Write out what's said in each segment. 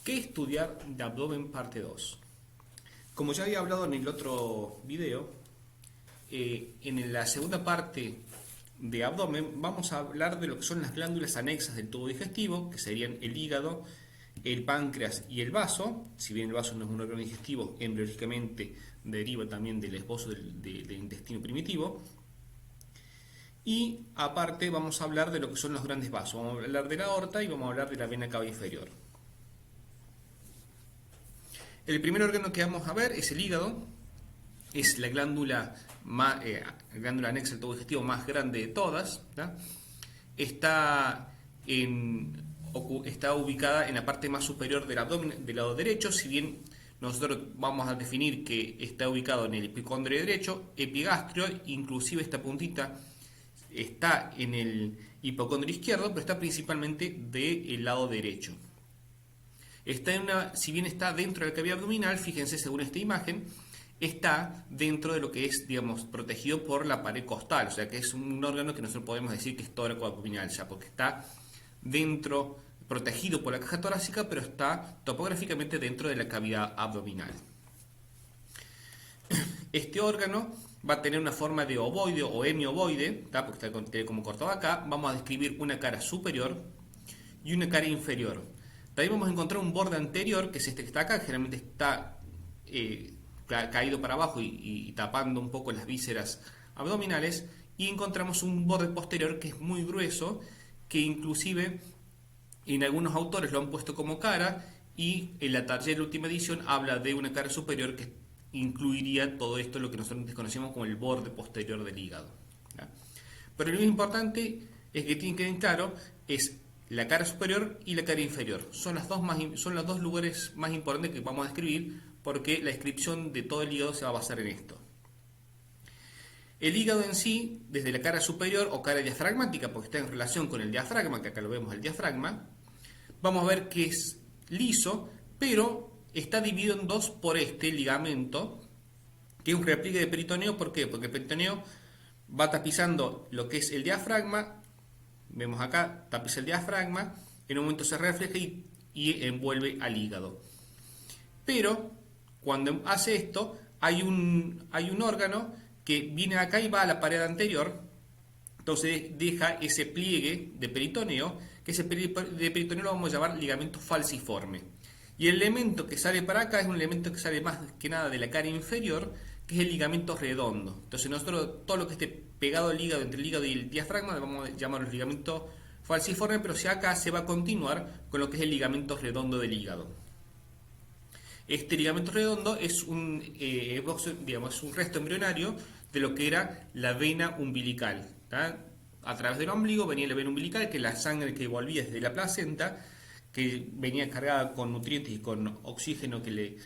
¿Qué estudiar de abdomen parte 2? Como ya había hablado en el otro video, en la segunda parte de abdomen vamos a hablar de lo que son las glándulas anexas del tubo digestivo, que serían el hígado, el páncreas y el vaso. Si bien el vaso no es un órgano digestivo, embriológicamente deriva también del esbozo del intestino primitivo. Y aparte vamos a hablar de lo que son los grandes vasos. Vamos a hablar de la aorta y vamos a hablar de la vena cava inferior. El primer órgano que vamos a ver es el hígado. Es la glándula anexa al tubo digestivo más grande de todas. ¿tá? Está, está ubicada en la parte más superior del abdomen del lado derecho. Si bien nosotros vamos a definir que está ubicado en el epicondrio derecho, epigastrio, inclusive esta puntita está en el hipocondrio izquierdo, pero está principalmente del lado derecho. Si bien está dentro de la cavidad abdominal, fíjense según esta imagen, está dentro de lo que es, digamos, protegido por la pared costal, o sea que es un órgano que nosotros podemos decir que es tóraco abdominal ya, porque está dentro, protegido por la caja torácica, pero está topográficamente dentro de la cavidad abdominal. Este órgano va a tener una forma de ovoide o hemiovoide, porque está como cortado acá. Vamos a describir una cara superior y una cara inferior. También vamos a encontrar un borde anterior, que es este que está acá, que generalmente está caído para abajo y tapando un poco las vísceras abdominales. Y encontramos un borde posterior que es muy grueso, que inclusive en algunos autores lo han puesto como cara, y en la Target la última edición habla de una cara superior que incluiría todo esto, lo que nosotros desconocemos como el borde posterior del hígado. ¿ya? Pero lo más importante es que tienen que tener claro es la cara superior y la cara inferior. Son los dos lugares más importantes que vamos a describir, porque la descripción de todo el hígado se va a basar en esto. El hígado en sí, desde la cara superior o cara diafragmática, porque está en relación con el diafragma, que acá lo vemos el diafragma, vamos a ver que es liso, pero está dividido en dos por este ligamento, que es un repliegue de peritoneo. ¿Por qué? Porque el peritoneo va tapizando lo que es el diafragma. Vemos acá, tapiza el diafragma, en un momento se refleja y envuelve al hígado. Pero cuando hace esto, hay un órgano que viene acá y va a la pared anterior. Entonces deja ese pliegue de peritoneo, que ese pliegue de peritoneo lo vamos a llamar ligamento falciforme. Y el elemento que sale para acá es un elemento que sale más que nada de la cara inferior, que es el ligamento redondo. Entonces nosotros todo lo que esté pegado al hígado, entre el hígado y el diafragma, vamos a llamarlo ligamento falciforme, pero si acá se va a continuar con lo que es el ligamento redondo del hígado. Este ligamento redondo es digamos, es un resto embrionario de lo que era la vena umbilical. ¿tá? A través del ombligo venía la vena umbilical, que es la sangre que volvía desde la placenta, que venía cargada con nutrientes y con oxígeno que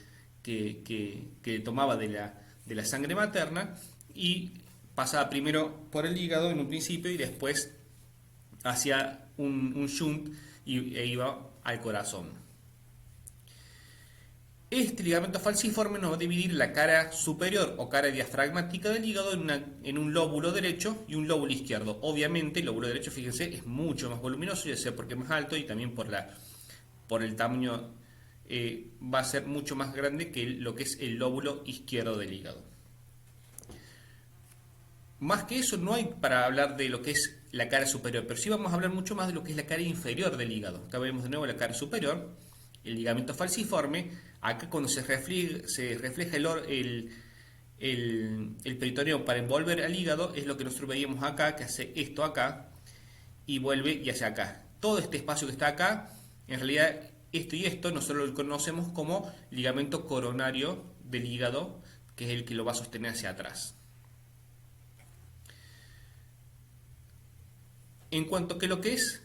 tomaba de la sangre materna, y pasaba primero por el hígado en un principio y después hacia un shunt e iba al corazón. Este ligamento falciforme nos va a dividir la cara superior o cara diafragmática del hígado en un lóbulo derecho y un lóbulo izquierdo. Obviamente el lóbulo derecho, fíjense, es mucho más voluminoso, ya sea porque es más alto y también por el tamaño va a ser mucho más grande que lo que es el lóbulo izquierdo del hígado. Más que eso no hay para hablar de lo que es la cara superior, pero sí vamos a hablar mucho más de lo que es la cara inferior del hígado. Acá vemos de nuevo la cara superior, el ligamento falciforme. Acá cuando se refleja el peritoneo para envolver al hígado, es lo que nosotros veíamos acá, que hace esto acá y vuelve y hacia acá. Todo este espacio que está acá, en realidad esto y esto nosotros lo conocemos como ligamento coronario del hígado, que es el que lo va a sostener hacia atrás. En cuanto que lo que es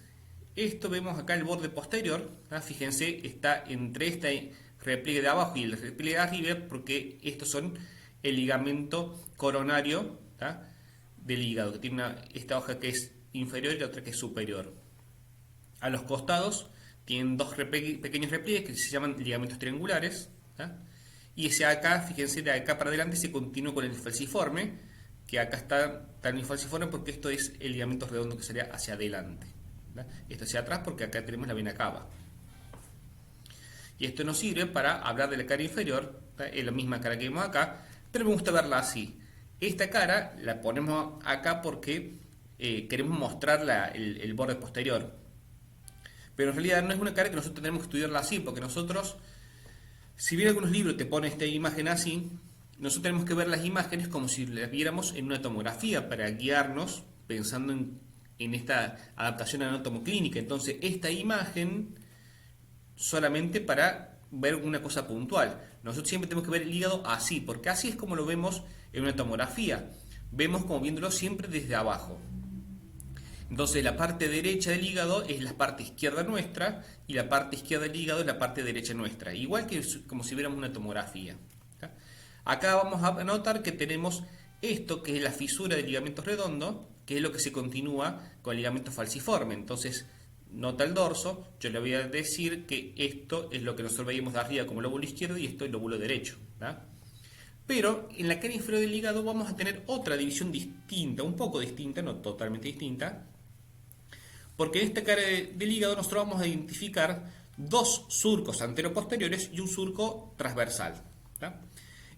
esto, vemos acá el borde posterior. Fíjense, está entre este repliegue de abajo y el repliegue de arriba, porque estos son el ligamento coronario del hígado, que tiene esta hoja que es inferior y la otra que es superior. A los costados tienen dos pequeños repliegues que se llaman ligamentos triangulares. Y ese acá, fíjense, de acá para adelante se continúa con el falciforme, que acá está tan falciforme porque esto es el ligamento redondo que sería hacia adelante. Esto hacia atrás porque acá tenemos la vena cava. Y esto nos sirve para hablar de la cara inferior, es la misma cara que vemos acá, pero me gusta verla así. Esta cara la ponemos acá porque queremos mostrar el borde posterior. Pero en realidad no es una cara que nosotros tenemos que estudiarla así, porque nosotros, si bien algunos libros te ponen esta imagen así, nosotros tenemos que ver las imágenes como si las viéramos en una tomografía para guiarnos pensando en esta adaptación anatomoclínica. Entonces, esta imagen solamente para ver una cosa puntual. Nosotros siempre tenemos que ver el hígado así, porque así es como lo vemos en una tomografía. Vemos como viéndolo siempre desde abajo. Entonces la parte derecha del hígado es la parte izquierda nuestra y la parte izquierda del hígado es la parte derecha nuestra. Igual que como si viéramos una tomografía. ¿Tá? Acá vamos a notar que tenemos esto que es la fisura del ligamento redondo, que es lo que se continúa con el ligamento falciforme. Entonces, nota el dorso, yo le voy a decir que esto es lo que nosotros veíamos de arriba como lóbulo izquierdo y esto es el lóbulo derecho. ¿Tá? Pero en la cara inferior del hígado vamos a tener otra división distinta, un poco distinta, no totalmente distinta, porque en esta cara del hígado nosotros vamos a identificar dos surcos anteroposteriores y un surco transversal. ¿Tá?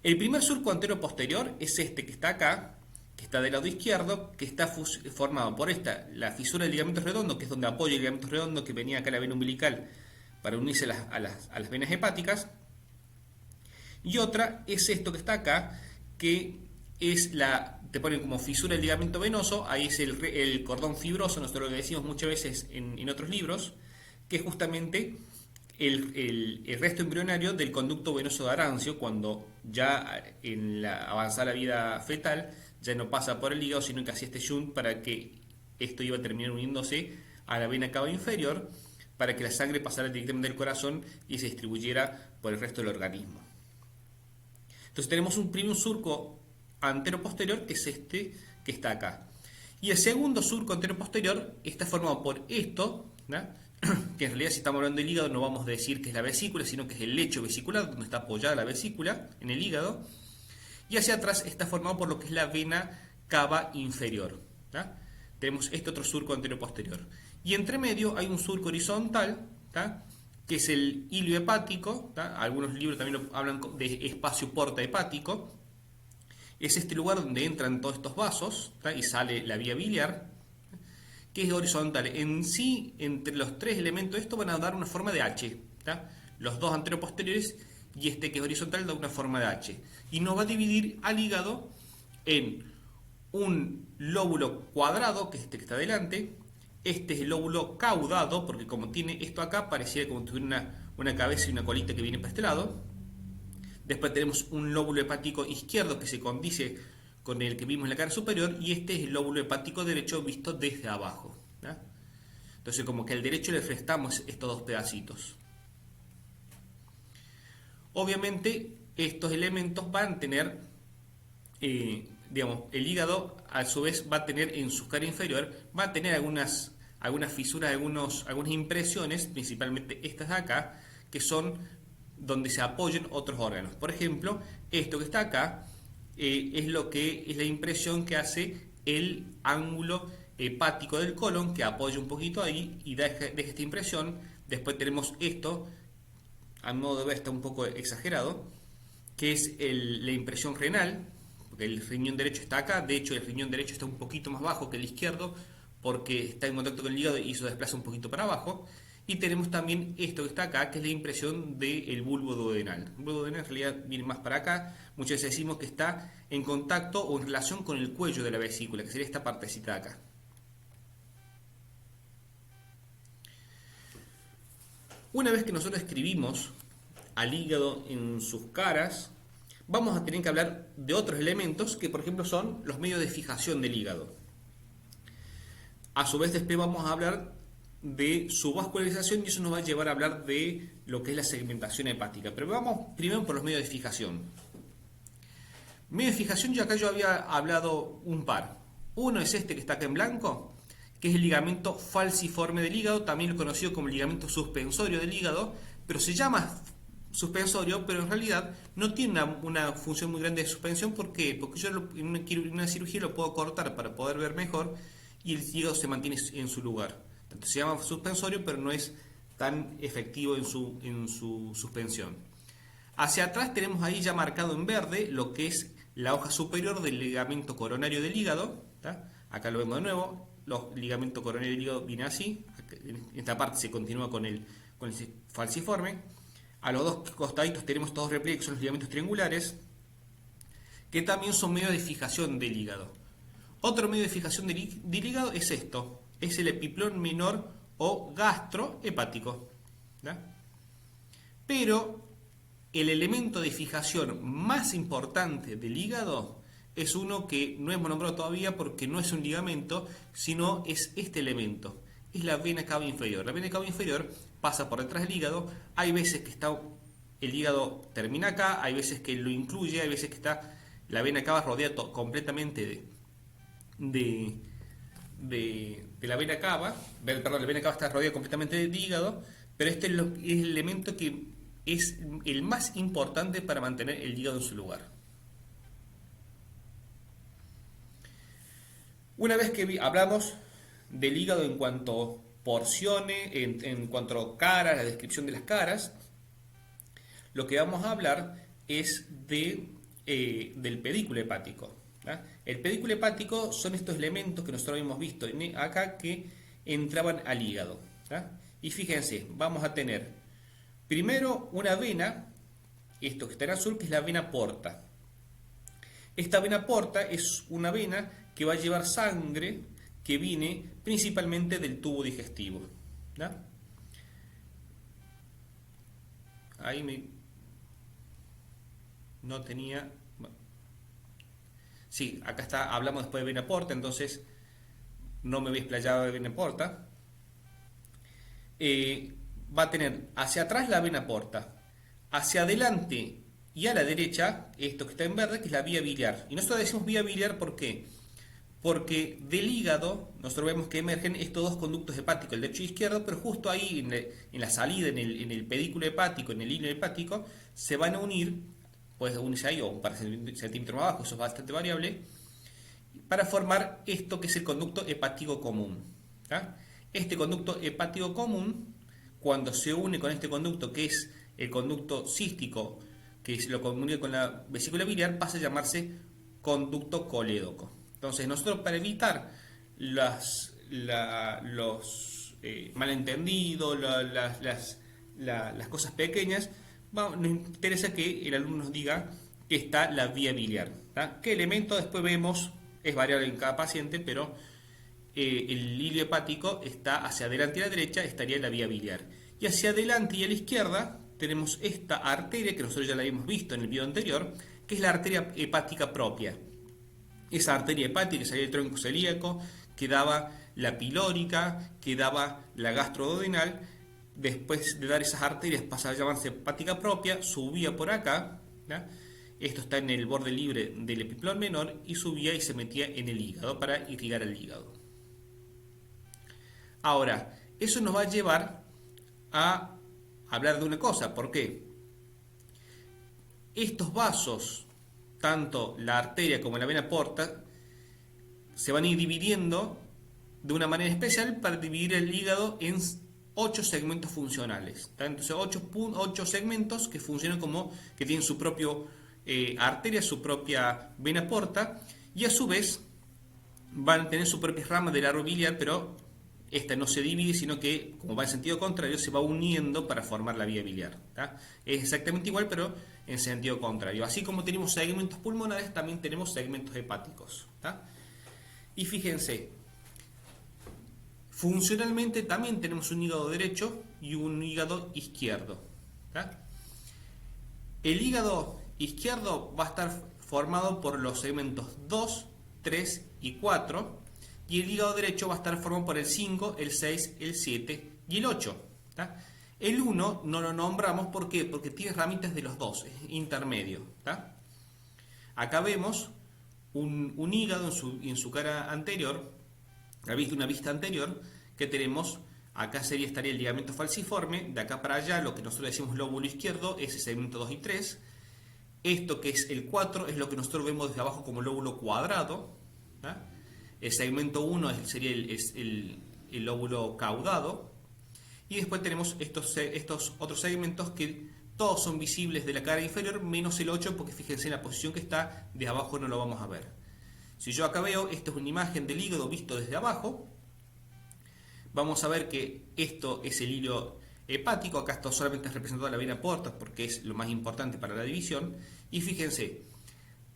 El primer surco anteroposterior es este que está acá, que está del lado izquierdo, que está formado por la fisura del ligamento redondo, que es donde apoya el ligamento redondo que venía acá a la vena umbilical para unirse a las venas hepáticas. Y otra es esto que está acá, que es te ponen como fisura del ligamento venoso, ahí es el cordón fibroso, nosotros lo decimos muchas veces en otros libros, que es justamente el resto embrionario del conducto venoso de Arancio, cuando ya en la avanzada vida fetal ya no pasa por el hígado, sino que hacía este shunt para que esto iba a terminar uniéndose a la vena cava inferior, para que la sangre pasara directamente del corazón y se distribuyera por el resto del organismo. Entonces tenemos un primer surco antero-posterior, que es este que está acá. Y el segundo surco antero-posterior está formado por esto, ¿no? Que en realidad si estamos hablando del hígado no vamos a decir que es la vesícula, sino que es el lecho vesicular, donde está apoyada la vesícula en el hígado. Y hacia atrás está formado por lo que es la vena cava inferior. ¿No? Tenemos este otro surco antero-posterior. Y entre medio hay un surco horizontal, ¿no? Que es el hilio hepático, ¿tá? Algunos libros también hablan de espacio porta hepático. Es este lugar donde entran todos estos vasos, ¿tá? Y sale la vía biliar, que es horizontal. En sí, entre los tres elementos de esto van a dar una forma de H, ¿tá? Los dos anteroposteriores y este que es horizontal da una forma de H. Y nos va a dividir al hígado en un lóbulo cuadrado, que es este que está delante. Este es el lóbulo caudado, porque como tiene esto acá, pareciera como si tuviera una cabeza y una colita que viene para este lado. Después tenemos un lóbulo hepático izquierdo que se condice con el que vimos en la cara superior, y este es el lóbulo hepático derecho visto desde abajo. ¿No? Entonces como que al derecho le restamos estos dos pedacitos. Obviamente estos elementos van a tener, digamos, el hígado a su vez va a tener en su cara inferior, va a tener algunas fisuras, algunas impresiones, principalmente estas de acá, que son donde se apoyan otros órganos. Por ejemplo, esto que está acá es lo que es la impresión que hace el ángulo hepático del colon, que apoya un poquito ahí y deja esta impresión. Después tenemos esto, a mi modo de ver está un poco exagerado, que es la impresión renal, porque el riñón derecho está acá. De hecho el riñón derecho está un poquito más bajo que el izquierdo, porque está en contacto con el hígado y eso desplaza un poquito para abajo. Y tenemos también esto que está acá, que es la impresión del bulbo duodenal. El bulbo duodenal en realidad viene más para acá. Muchas veces decimos que está en contacto o en relación con el cuello de la vesícula, que sería esta partecita de acá. Una vez que nosotros escribimos al hígado en sus caras, vamos a tener que hablar de otros elementos que, por ejemplo, son los medios de fijación del hígado. A su vez, después vamos a hablar de su vascularización y eso nos va a llevar a hablar de lo que es la segmentación hepática. Pero vamos primero por los medios de fijación. Medios de fijación, yo había hablado un par. Uno es este que está acá en blanco, que es el ligamento falciforme del hígado, también conocido como el ligamento suspensorio del hígado, pero se llama suspensorio, pero en realidad no tiene una función muy grande de suspensión. ¿Por qué? Porque yo en una cirugía lo puedo cortar para poder ver mejor y el hígado se mantiene en su lugar. Entonces se llama suspensorio, pero no es tan efectivo en su suspensión. Hacia atrás tenemos ahí ya marcado en verde lo que es la hoja superior del ligamento coronario del hígado. ¿Tá? Acá lo vemos de nuevo. El ligamento coronario del hígado viene así. En esta parte se continúa con el falciforme. A los dos costaditos tenemos estos dos repliegues, que son los ligamentos triangulares, que también son medios de fijación del hígado. Otro medio de fijación del hígado es esto. Es el epiplón menor o gastrohepático. ¿Tá? Pero el elemento de fijación más importante del hígado es uno que no hemos nombrado todavía porque no es un ligamento, sino es este elemento. Es la vena cava inferior. La vena cava inferior pasa por detrás del hígado. Hay veces que el hígado termina acá, hay veces que lo incluye, hay veces que está la vena cava rodeada completamente de la vena cava. Perdón, la vena cava está rodeada completamente del hígado, pero este es el elemento que es el más importante para mantener el hígado en su lugar. Una vez que hablamos del hígado en cuanto a porciones, en cuanto a caras, la descripción de las caras, lo que vamos a hablar es del pedículo hepático. ¿Tá? El pedículo hepático son estos elementos que nosotros habíamos visto acá que entraban al hígado. ¿Tá? Y fíjense, vamos a tener primero una vena, esto que está en azul, que es la vena porta. Esta vena porta es una vena que va a llevar sangre que viene principalmente del tubo digestivo. ¿Da? Ahí no tenía... Bueno. Sí, acá está, hablamos después de vena porta, entonces no me voy a explayar de vena porta. Va a tener hacia atrás la vena porta, hacia adelante y a la derecha, esto que está en verde, que es la vía biliar. Y nosotros decimos vía biliar, ¿por qué? Porque del hígado nosotros vemos que emergen estos dos conductos hepáticos, el derecho y el izquierdo, pero justo ahí en la salida, en el pedículo hepático, en el hilo hepático, se van a unir, puede unirse ahí o un par de centímetros más abajo, eso es bastante variable, para formar esto que es el conducto hepático común. ¿Tá? Este conducto hepático común, cuando se une con este conducto que es el conducto cístico, que se lo comunica con la vesícula biliar, pasa a llamarse conducto colédoco. Entonces nosotros, para evitar los malentendidos, las cosas pequeñas, nos interesa que el alumno nos diga que está la vía biliar. ¿Tá? ¿Qué elemento? Después vemos, es variable en cada paciente, pero el hilo hepático está hacia adelante y a la derecha, estaría la vía biliar. Y hacia adelante y a la izquierda tenemos esta arteria, que nosotros ya la habíamos visto en el video anterior, que es la arteria hepática propia. Esa arteria hepática que salía del tronco celíaco, que daba la pilórica, que daba la gastroduodenal. Después de dar esas arterias pasa a llamarse hepática propia, subía por acá, ¿ya? Esto está en el borde libre del epiplón menor, y subía y se metía en el hígado para irrigar el hígado. Ahora, eso nos va a llevar a hablar de una cosa. ¿Por qué? Estos vasos, tanto la arteria como la vena porta, se van a ir dividiendo de una manera especial para dividir el hígado en 8 segmentos funcionales. Entonces 8 segmentos que funcionan como que tienen su propio arteria, su propia vena porta, y a su vez van a tener su propia rama del árbol biliar, pero esta no se divide, sino que, como va en sentido contrario, se va uniendo para formar la vía biliar. ¿Tá? Es exactamente igual, pero en sentido contrario. Así como tenemos segmentos pulmonares, también tenemos segmentos hepáticos. ¿Tá? Y fíjense, funcionalmente también tenemos un hígado derecho y un hígado izquierdo. ¿Tá? El hígado izquierdo va a estar formado por los segmentos 2, 3 y 4, y el hígado derecho va a estar formado por el 5, el 6, el 7 y el 8. ¿Tá? El 1 no lo nombramos, ¿por qué? Porque tiene ramitas de los dos, es intermedio. ¿Tá? Acá vemos un hígado en su cara anterior, una vista anterior, que tenemos, acá estaría el ligamento falciforme, de acá para allá, lo que nosotros decimos lóbulo izquierdo, es el segmento 2 y 3. Esto que es el 4 es lo que nosotros vemos desde abajo como lóbulo cuadrado. ¿Tá? El segmento 1 sería el lóbulo caudado. y después tenemos estos otros segmentos que todos son visibles de la cara inferior, menos el 8, porque fíjense en la posición que está, de abajo no lo vamos a ver. Si yo acá veo, esta es una imagen del hígado visto desde abajo, vamos a ver que esto es el hilo hepático, acá esto solamente es representado la vena porta porque es lo más importante para la división, y fíjense,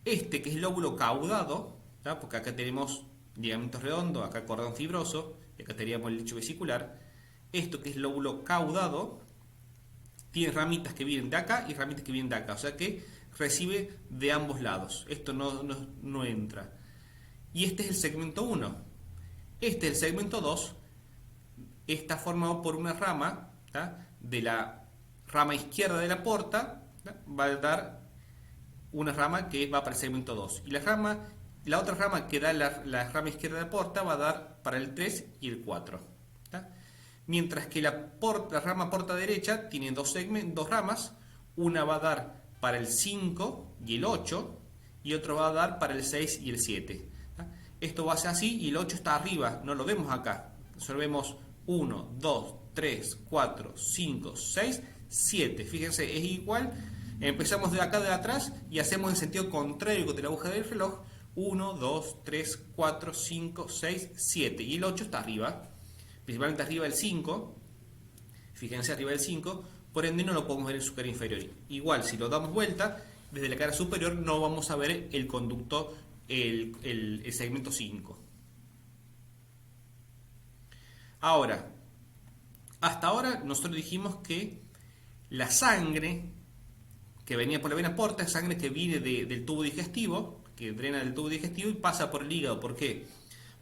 este que es el lóbulo caudado, ¿tá? Porque acá tenemos ligamento redondo, acá cordón fibroso, y acá teníamos el lecho vesicular, esto que es el lóbulo caudado, tiene ramitas que vienen de acá y ramitas que vienen de acá, o sea que recibe de ambos lados, esto no entra. Y este es el segmento 1, este es el segmento 2, está formado por una rama, ¿tá? De la rama izquierda de la porta, ¿tá? Va a dar una rama que va para el segmento 2, y la otra rama que da la rama izquierda de la porta va a dar para el 3 y el 4, ¿tá? Mientras que la rama porta derecha tiene dos ramas, una va a dar para el 5 y el 8 y otra va a dar para el 6 y el 7, ¿tá? Esto va a ser así y el 8 está arriba, no lo vemos acá, solo vemos 1, 2, 3, 4, 5, 6, 7, fíjense, es igual. Empezamos de acá de atrás y hacemos en sentido contrario de la aguja del reloj. 1, 2, 3, 4, 5, 6, 7. Y el 8 está arriba. Principalmente arriba del 5. Fíjense arriba del 5. Por ende no lo podemos ver en su cara inferior. Igual, si lo damos vuelta, desde la cara superior no vamos a ver el conducto, el segmento 5. Ahora, hasta ahora nosotros dijimos que la sangre que venía por la vena porta es sangre que viene del tubo digestivo, que drena del tubo digestivo y pasa por el hígado. ¿Por qué?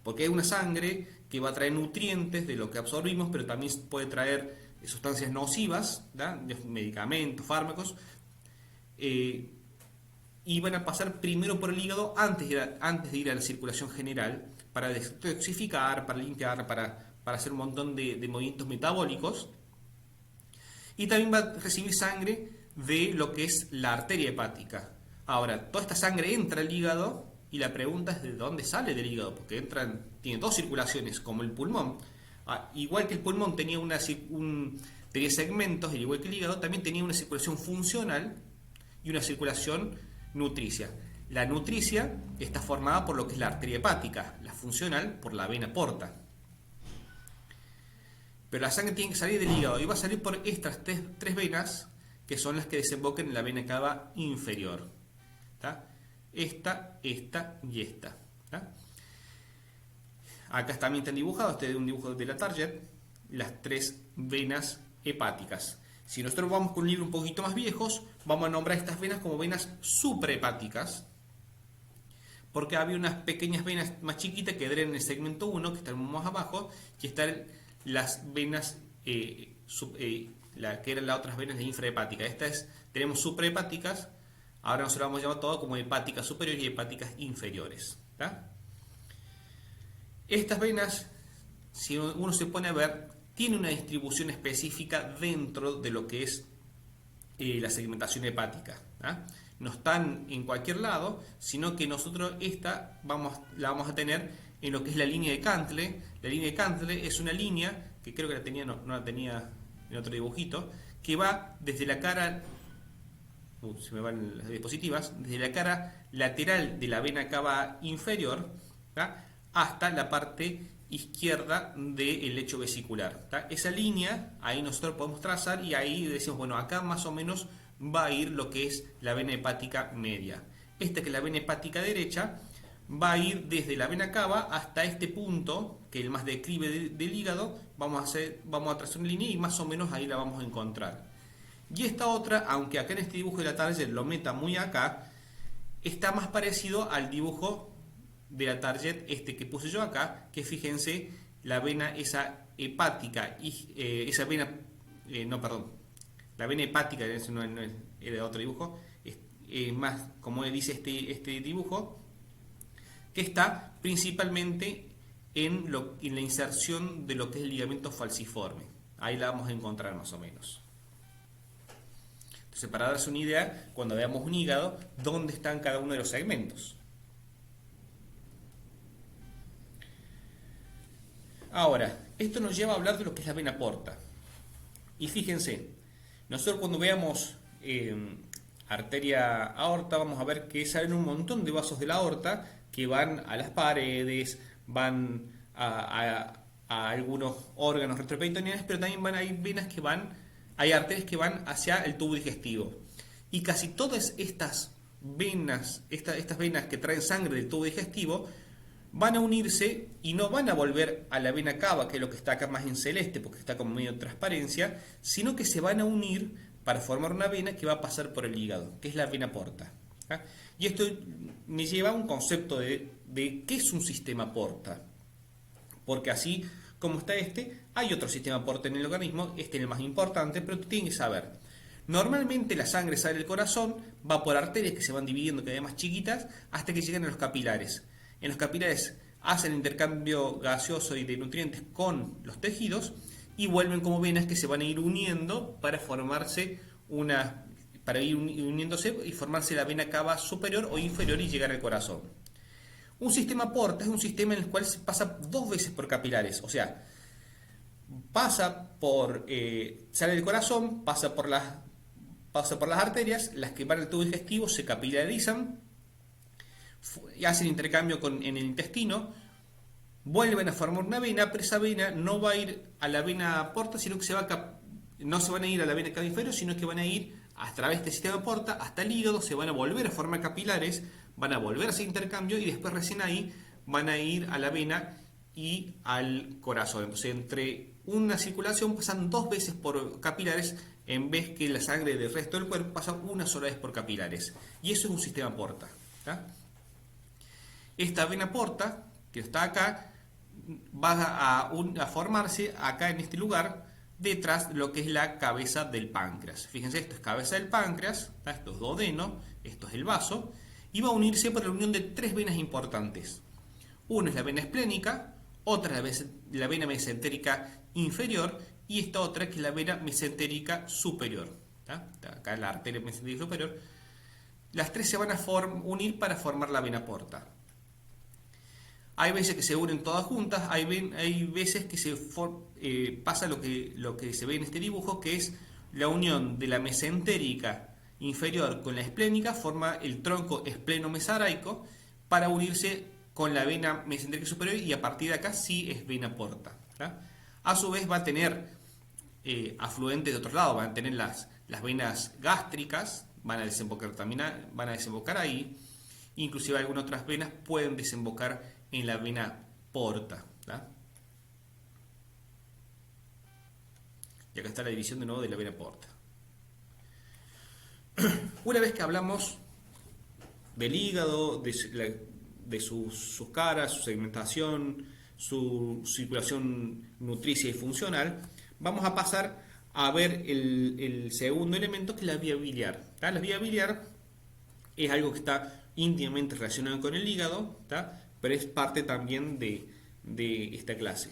Porque es una sangre que va a traer nutrientes de lo que absorbimos, pero también puede traer sustancias nocivas, ¿da? Medicamentos, fármacos, y van a pasar primero por el hígado antes de ir a la circulación general para detoxificar, para limpiar, para hacer un montón de movimientos metabólicos. Y también va a recibir sangre de lo que es la arteria hepática. Ahora, toda esta sangre entra al hígado y la pregunta es de dónde sale del hígado, porque tiene dos circulaciones, como el pulmón. Igual que el pulmón tenía tenía segmentos, al igual que el hígado, también tenía una circulación funcional y una circulación nutricia. La nutricia está formada por lo que es la arteria hepática, la funcional por la vena porta. Pero la sangre tiene que salir del hígado y va a salir por estas tres venas que son las que desembocan en la vena cava inferior. ¿Tá? Esta y esta. ¿Tá? Acá también están dibujados, este es un dibujo de la Target, las tres venas hepáticas. Si nosotros vamos con un libro un poquito más viejos, vamos a nombrar estas venas como venas suprahepáticas, porque había unas pequeñas venas más chiquitas que drenan el segmento 1, que están más abajo, que están las venas, que eran las otras venas de infrahepáticas. Tenemos suprahepáticas, ahora nosotros vamos a llamar todo como hepáticas superiores y hepáticas inferiores. ¿Tá? Estas venas, si uno se pone a ver, tienen una distribución específica dentro de lo que es la segmentación hepática. ¿Tá? No están en cualquier lado, sino que nosotros la vamos a tener en lo que es la línea de Cantle. La línea de Cantle es una línea, que creo que no la tenía en otro dibujito, que va desde la cara, se me van las diapositivas, desde la cara lateral de la vena cava inferior, ¿tá? Hasta la parte izquierda del lecho vesicular. ¿Tá? Esa línea, ahí nosotros podemos trazar y ahí decimos, bueno, acá más o menos va a ir lo que es la vena hepática media. Esta que es la vena hepática derecha, va a ir desde la vena cava hasta este punto, que es el más declive del hígado, vamos a trazar una línea y más o menos ahí la vamos a encontrar. Y esta otra, aunque acá en este dibujo de la Target lo meta muy acá, está más parecido al dibujo de la Target que puse yo acá, que fíjense, la vena esa hepática, la vena hepática, ese no era otro dibujo, es más, como dice este dibujo, que está principalmente en la inserción de lo que es el ligamento falciforme. Ahí la vamos a encontrar más o menos. Entonces, para darse una idea, cuando veamos un hígado, ¿dónde están cada uno de los segmentos? Ahora, esto nos lleva a hablar de lo que es la vena porta. Y fíjense, nosotros cuando veamos arteria aorta vamos a ver que salen un montón de vasos de la aorta que van a las paredes, van a algunos órganos retroperitoneales, pero también hay venas que van, hay arterias que van hacia el tubo digestivo. Y casi todas estas venas, estas venas que traen sangre del tubo digestivo, van a unirse y no van a volver a la vena cava, que es lo que está acá más en celeste, porque está como medio de transparencia, sino que se van a unir para formar una vena que va a pasar por el hígado, que es la vena porta. ¿Ah? Y esto me lleva a un concepto de qué es un sistema porta. Porque así como está hay otro sistema porta en el organismo, este es el más importante, pero tú tienes que saber. Normalmente la sangre sale del corazón, va por arterias que se van dividiendo cada vez más chiquitas hasta que llegan a los capilares. En los capilares hacen intercambio gaseoso y de nutrientes con los tejidos y vuelven como venas que se van a ir uniendo para formarse uniéndose y formarse la vena cava superior o inferior y llegar al corazón. Un sistema porta es un sistema en el cual se pasa 2 veces por capilares, o sea, sale del corazón, pasa por las arterias, las que van al tubo digestivo se capilarizan y hacen intercambio en el intestino, vuelven a formar una vena, pero esa vena no va a ir a la vena porta, sino que no se van a ir a la vena cava inferior, sino que van a ir a través del sistema porta hasta el hígado, se van a volver a formar capilares, van a volver a hacer intercambio y después recién ahí van a ir a la vena y al corazón. Entonces entre una circulación pasan 2 veces por capilares en vez que la sangre del resto del cuerpo pasa una sola vez por capilares. Y eso es un sistema porta. ¿Tá? Esta vena porta, que está acá, va a formarse acá en este lugar, detrás de lo que es la cabeza del páncreas. Fíjense, esto es cabeza del páncreas, ¿tá? Esto es duodeno, esto es el vaso, y va a unirse por la unión de 3 venas importantes. Una es la vena esplénica, otra es la vena mesentérica inferior, y esta otra que es la vena mesentérica superior. ¿Tá? Acá la arteria mesentérica superior. Las 3 se van a unir para formar la vena porta. Hay veces que se unen todas juntas, hay veces que pasa lo que se ve en este dibujo, que es la unión de la mesentérica inferior con la esplénica, forma el tronco espleno-mesaraico para unirse con la vena mesentérica superior y a partir de acá sí es vena porta. ¿Tá? A su vez va a tener afluentes de otros lados, van a tener las venas gástricas, van a desembocar ahí, inclusive algunas otras venas pueden desembocar en la vena porta. ¿Tá? Y acá está la división de nuevo de la vena porta. Una vez que hablamos del hígado, de sus caras, su segmentación, su circulación nutricia y funcional, vamos a pasar a ver el segundo elemento, que es la vía biliar. ¿Tá? La vía biliar es algo que está íntimamente relacionado con el hígado, ¿tá? Pero es parte también de esta clase.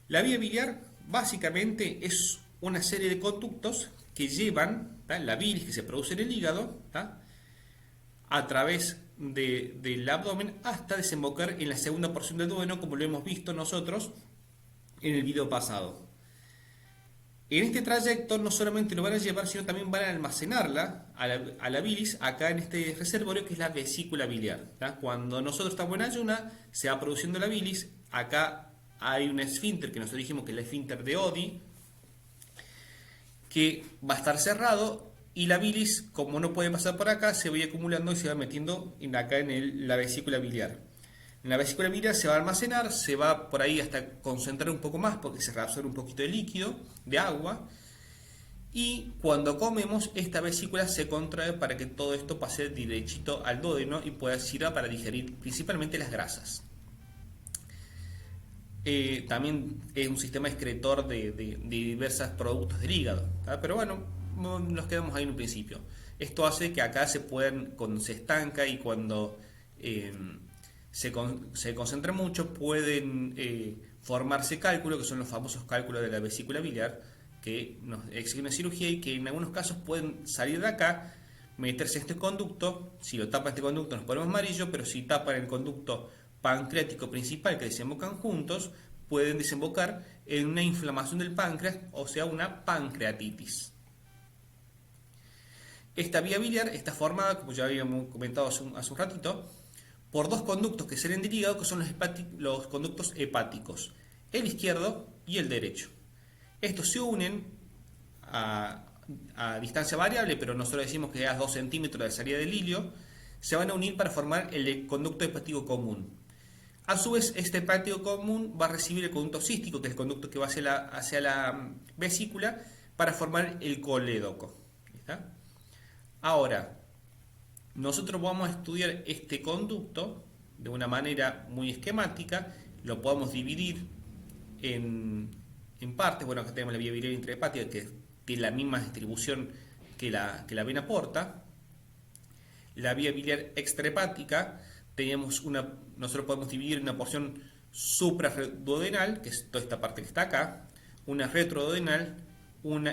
La vía biliar básicamente es una serie de conductos que llevan, ¿tá?, la bilis que se produce en el hígado, ¿tá?, a través del abdomen hasta desembocar en la segunda porción del duodeno, como lo hemos visto nosotros en el video pasado. En este trayecto no solamente lo van a llevar, sino también van a almacenarla a la bilis acá en este reservorio que es la vesícula biliar. ¿Tá? Cuando nosotros estamos en ayuna, se va produciendo la bilis. Acá hay un esfínter que nosotros dijimos que es el esfínter de Oddi, que va a estar cerrado y la bilis, como no puede pasar por acá, se va acumulando y se va metiendo acá en la vesícula biliar. En la vesícula biliar se va a almacenar, se va por ahí hasta concentrar un poco más porque se reabsorbe un poquito de líquido, de agua, y cuando comemos esta vesícula se contrae para que todo esto pase derechito al duodeno y pueda sirva para digerir principalmente las grasas. También es un sistema excretor de diversos productos del hígado, ¿tá? Pero bueno, nos quedamos ahí en un principio. Esto hace que acá cuando se estanca y cuando se concentra mucho, pueden formarse cálculos, que son los famosos cálculos de la vesícula biliar, que nos exigen una cirugía y que en algunos casos pueden salir de acá, meterse en este conducto. Si lo tapa este conducto nos ponemos amarillo, pero si tapan el conducto pancreático principal que desembocan juntos, pueden desembocar en una inflamación del páncreas, o sea, una pancreatitis. Esta vía biliar está formada, como ya habíamos comentado hace un ratito, por dos conductos que salen del hígado, que son los conductos hepáticos, el izquierdo y el derecho. Estos se unen a distancia variable, pero nosotros decimos que a 2 centímetros de salida del hilio, se van a unir para formar el conducto hepático común. A su vez, este hepático común va a recibir el conducto cístico, que es el conducto que va hacia la vesícula, para formar el colédoco. ¿Está? Ahora, nosotros vamos a estudiar este conducto de una manera muy esquemática, lo podemos dividir en partes. Bueno, acá tenemos la vía biliar intrahepática, que tiene la misma distribución que la vena porta. La vía biliar extrahepática, nosotros podemos dividir una porción supraduodenal, que es toda esta parte que está acá, una retroduodenal,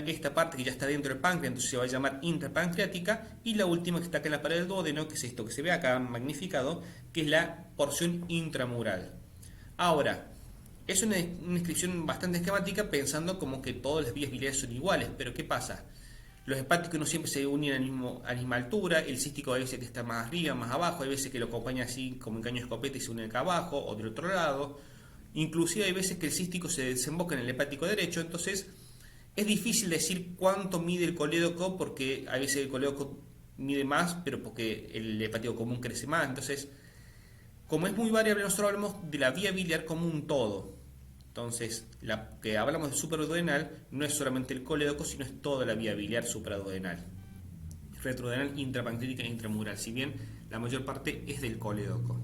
esta parte que ya está dentro del páncreas, entonces se va a llamar intrapancreática, y la última que está acá en la pared del duodeno, que es esto que se ve acá magnificado, que es la porción intramural. Ahora, es una descripción bastante esquemática, pensando como que todas las vías biliares son iguales, pero ¿qué pasa? Los hepáticos no siempre se unen a la misma altura, el cístico a veces que está más arriba, más abajo, hay veces que lo acompaña así como en caño de escopeta y se une acá abajo o del otro lado. Inclusive hay veces que el cístico se desemboca en el hepático derecho, entonces es difícil decir cuánto mide el colédoco, porque a veces el colédoco mide más, pero porque el hepático común crece más. Entonces, como es muy variable, nosotros hablamos de la vía biliar como un todo. Entonces, la que hablamos de supraduodenal no es solamente el colédoco, sino es toda la vía biliar supraduodenal. Retroduodenal, intrapancreática e intramural, si bien la mayor parte es del colédoco.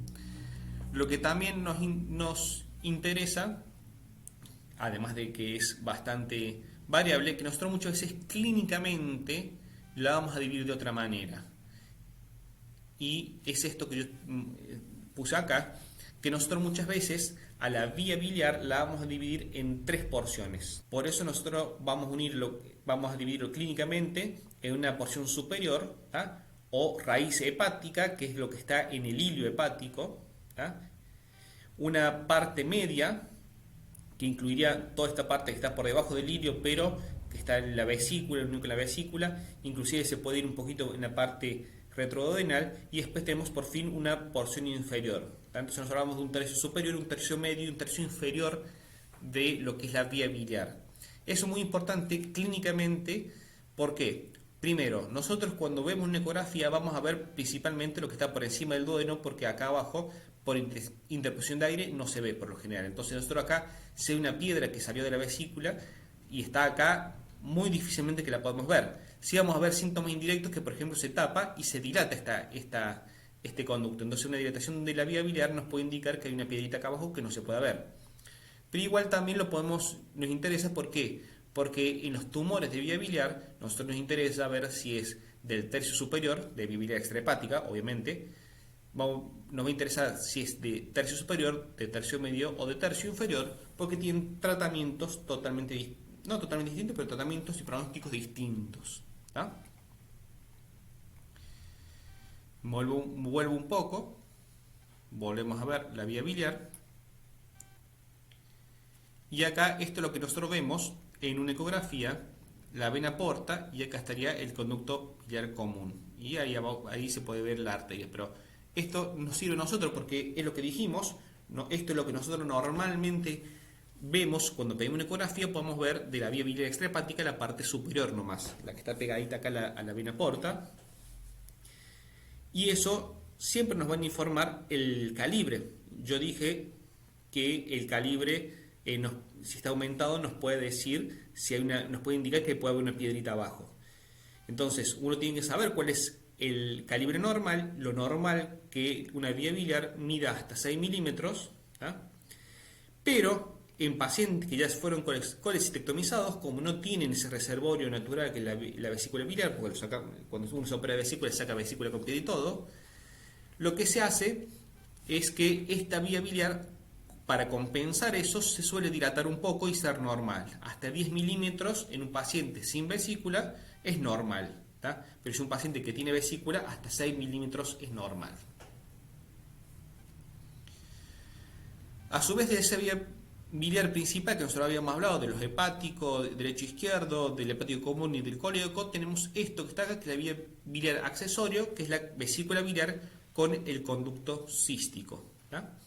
Lo que también nos interesa, además de que es bastante variable, que nosotros muchas veces clínicamente la vamos a dividir de otra manera. Y es esto que yo puse acá, que nosotros muchas veces a la vía biliar la vamos a dividir en 3 porciones. Por eso nosotros vamos a dividirlo clínicamente en una porción superior, ¿tá? O raíz hepática, que es lo que está en el hilio hepático, ¿tá? Una parte media, que incluiría toda esta parte que está por debajo del hilio, pero que está en la vesícula, el núcleo de la vesícula, inclusive se puede ir un poquito en la parte retroduodenal, y después tenemos por fin una porción inferior. Entonces nos hablamos de un tercio superior, un tercio medio y un tercio inferior de lo que es la vía biliar. Eso es muy importante clínicamente. ¿Por qué? Primero, nosotros cuando vemos una ecografía vamos a ver principalmente lo que está por encima del duodeno, porque acá abajo, por interposición de aire, no se ve por lo general. Entonces nosotros acá, si hay una piedra que salió de la vesícula y está acá, muy difícilmente que la podemos ver. Sí vamos a ver síntomas indirectos, que por ejemplo se tapa y se dilata este conducto. Entonces una dilatación de la vía biliar nos puede indicar que hay una piedrita acá abajo que no se puede ver. Pero igual también nos interesa. ¿Por qué? Porque en los tumores de vía biliar nosotros nos interesa ver si es del tercio superior, de vía biliar extrahepática, obviamente. Nos va a interesar si es de tercio superior, de tercio medio o de tercio inferior, porque tienen tratamientos no totalmente distintos, pero tratamientos y pronósticos distintos. ¿Tá? Vuelvo un poco, volvemos a ver la vía biliar, y acá esto es lo que nosotros vemos en una ecografía, la vena porta, y acá estaría el conducto biliar común, y ahí se puede ver la arteria, pero esto nos sirve a nosotros porque es lo que dijimos, ¿no? Esto es lo que nosotros normalmente vemos cuando pedimos una ecografía. Podemos ver de la vía biliar extrahepática la parte superior nomás, la que está pegadita acá a la vena porta. Y eso siempre nos van a informar el calibre. Yo dije que el calibre, si está aumentado, nos puede decir nos puede indicar que puede haber una piedrita abajo. Entonces uno tiene que saber cuál es el calibre normal. Lo normal que una vía biliar mida hasta 6 milímetros, ¿tá? Pero en pacientes que ya fueron colecistectomizados, como no tienen ese reservorio natural que es la vesícula biliar, porque cuando uno se opera de vesícula, saca vesícula con piedra y todo, lo que se hace es que esta vía biliar, para compensar eso, se suele dilatar un poco y ser normal. Hasta 10 milímetros en un paciente sin vesícula es normal, ¿tá? Pero si un paciente que tiene vesícula, hasta 6 milímetros es normal. A su vez, de esa vía biliar principal que nosotros habíamos hablado, de los hepáticos, derecho-izquierdo, del hepático común y del colédoco, tenemos esto que está acá, que es la vía biliar accesorio, que es la vesícula biliar con el conducto cístico. ¿Tá?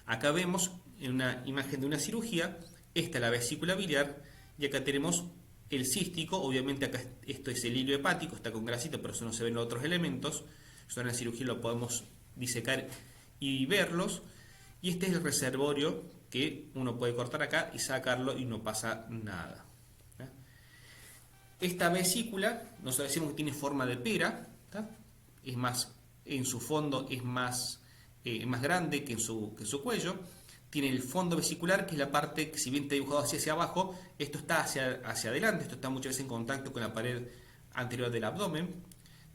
Acá vemos en una imagen de una cirugía, esta es la vesícula biliar, y acá tenemos el cístico. Obviamente acá esto es el hilo hepático, está con grasita, pero eso no se ven los otros elementos. Esto en la cirugía lo podemos disecar y verlos. Y este es el reservorio que uno puede cortar acá y sacarlo y no pasa nada. Esta vesícula, nosotros decimos que tiene forma de pera, ¿tá? Es más, en su fondo es más grande que en su cuello. Tiene el fondo vesicular, que es la parte que, si bien está dibujado hacia abajo, esto está hacia adelante, esto está muchas veces en contacto con la pared anterior del abdomen.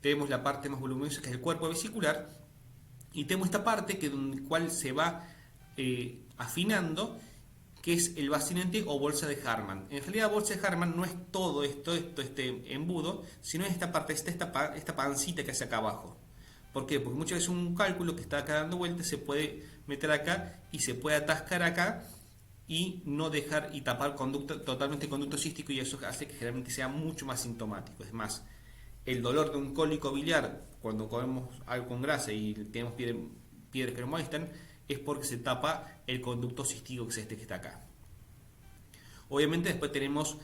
Tenemos la parte más voluminosa, que es el cuerpo vesicular, y tenemos esta parte que donde cual se va afinando, que es el bacinete o bolsa de Hartmann. En realidad, bolsa de Hartmann no es todo este embudo, sino es esta parte, esta pancita que hace acá abajo. ¿Por qué? Porque muchas veces un cálculo que está acá dando vueltas se puede meter acá y se puede atascar acá y no dejar y tapar totalmente el conducto cístico, y eso hace que generalmente sea mucho más sintomático. Es más, el dolor de un cólico biliar cuando comemos algo con grasa y tenemos piedras que nos molestan es porque se tapa el conducto cístico, que es este que está acá. Obviamente después tenemos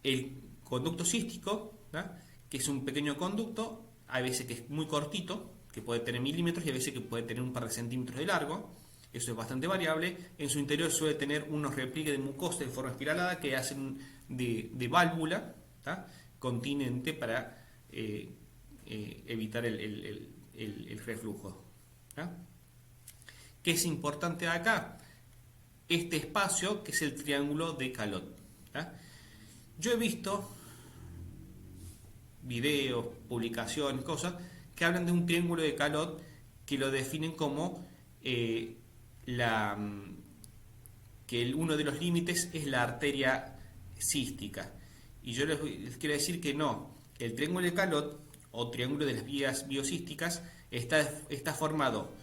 el conducto cístico, ¿tá? Que es un pequeño conducto, hay veces que es muy cortito, que puede tener milímetros, y a veces que puede tener un par de centímetros de largo. Eso es bastante variable. En su interior suele tener unos repliegues de mucosa de forma espiralada que hacen de válvula, ¿tá? Continente para evitar el reflujo. ¿Tá? ¿Qué es importante acá? Este espacio, que es el triángulo de Calot. ¿Tá? Yo he visto videos, publicaciones, cosas que hablan de un triángulo de Calot, que lo definen como que uno de los límites es la arteria cística. Y yo les quiero decir que no. El triángulo de Calot, o triángulo de las vías biocísticas, está formado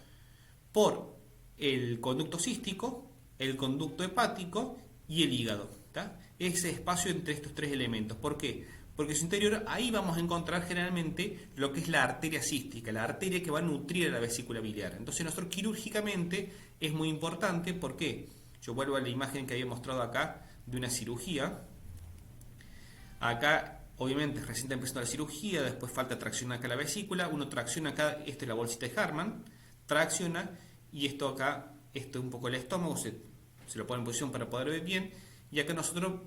por el conducto cístico, el conducto hepático y el hígado. ¿Tá? Ese espacio entre estos tres elementos. ¿Por qué? Porque en su interior ahí vamos a encontrar generalmente lo que es la arteria cística, la arteria que va a nutrir a la vesícula biliar. Entonces nosotros quirúrgicamente es muy importante. ¿Por qué? Yo vuelvo a la imagen que había mostrado acá de una cirugía. Acá obviamente recién está empezando la cirugía, después falta traccionar acá la vesícula, uno tracciona acá, esta es la bolsita de Hartmann, tracciona, y esto acá, esto es un poco el estómago, se lo pone en posición para poder ver bien, y acá nosotros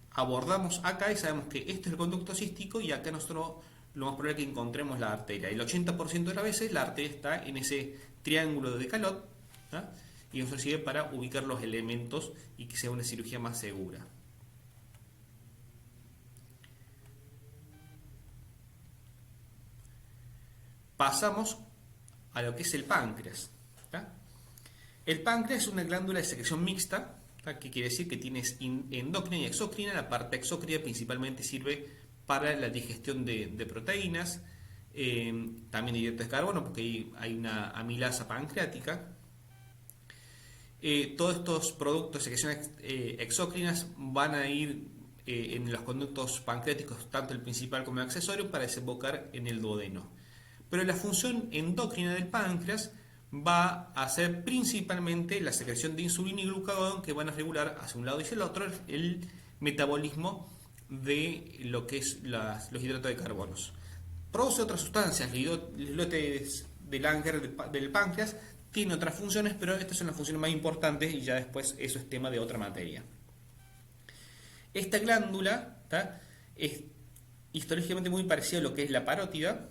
abordamos acá y sabemos que este es el conducto cístico, y acá nosotros lo más probable es que encontremos la arteria. El 80% de las veces la arteria está en ese triángulo de Calot, ¿tá? Y eso sirve para ubicar los elementos y que sea una cirugía más segura. Pasamos a lo que es el páncreas. ¿Tá? El páncreas es una glándula de secreción mixta, ¿tá? Que quiere decir que tiene endocrina y exócrina. La parte exócrina principalmente sirve para la digestión de proteínas, también de hidratos de carbono, porque hay una amilasa pancreática. Todos estos productos de secreción exócrinas van a ir en los conductos pancreáticos, tanto el principal como el accesorio, para desembocar en el duodeno. Pero la función endocrina del páncreas va a ser principalmente la secreción de insulina y glucagón, que van a regular hacia un lado y hacia el otro el metabolismo de lo que es los hidratos de carbonos. Produce otras sustancias, los islotes de Langer del páncreas tiene otras funciones, pero estas son las funciones más importantes, y ya después eso es tema de otra materia. Esta glándula, ¿tá? Es histológicamente muy parecida a lo que es la parótida.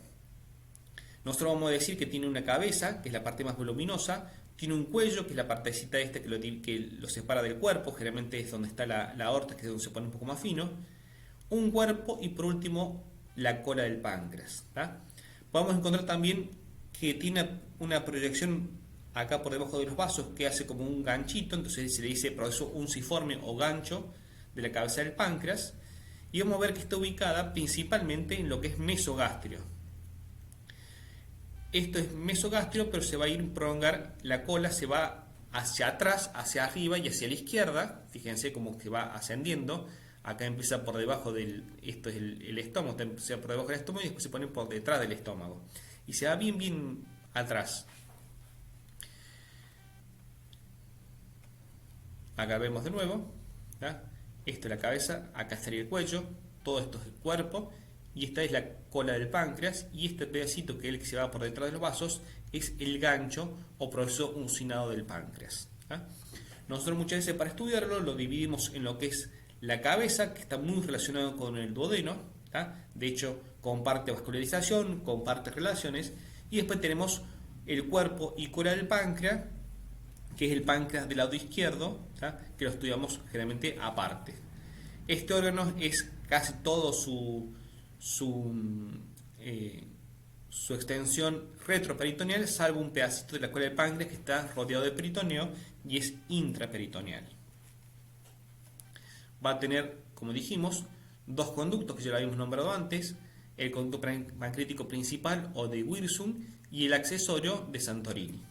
Nosotros vamos a decir que tiene una cabeza, que es la parte más voluminosa, tiene un cuello, que es la partecita esta que lo separa del cuerpo, generalmente es donde está la aorta, que es donde se pone un poco más fino, un cuerpo, y por último la cola del páncreas. ¿Tá? Podemos encontrar también que tiene una proyección acá por debajo de los vasos que hace como un ganchito, entonces se le dice proceso unciforme o gancho de la cabeza del páncreas, y vamos a ver que está ubicada principalmente en lo que es mesogastrio. Esto es mesogastrio, pero se va a ir prolongar, la cola se va hacia atrás, hacia arriba y hacia la izquierda. Fíjense cómo que va ascendiendo. Acá empieza por debajo del, esto es el estómago, empieza por debajo del estómago y después se pone por detrás del estómago. Y se va bien, bien atrás. Acá vemos de nuevo, ¿tá? Esto es la cabeza, acá estaría el cuello, todo esto es el cuerpo, y esta es la cola del páncreas, y este pedacito que es el que se va por detrás de los vasos es el gancho o proceso uncinado del páncreas, ¿tá? Nosotros muchas veces para estudiarlo lo dividimos en lo que es la cabeza, que está muy relacionado con el duodeno, ¿tá? De hecho comparte vascularización, comparte relaciones, y después tenemos el cuerpo y cola del páncreas, que es el páncreas del lado izquierdo, ¿tá? Que lo estudiamos generalmente aparte. Este órgano es casi todo su extensión retroperitoneal, salvo un pedacito de la cola del páncreas que está rodeado de peritoneo y es intraperitoneal. Va a tener, como dijimos, dos conductos que ya lo habíamos nombrado antes, el conducto pancreático principal o de Wirsung y el accesorio de Santorini.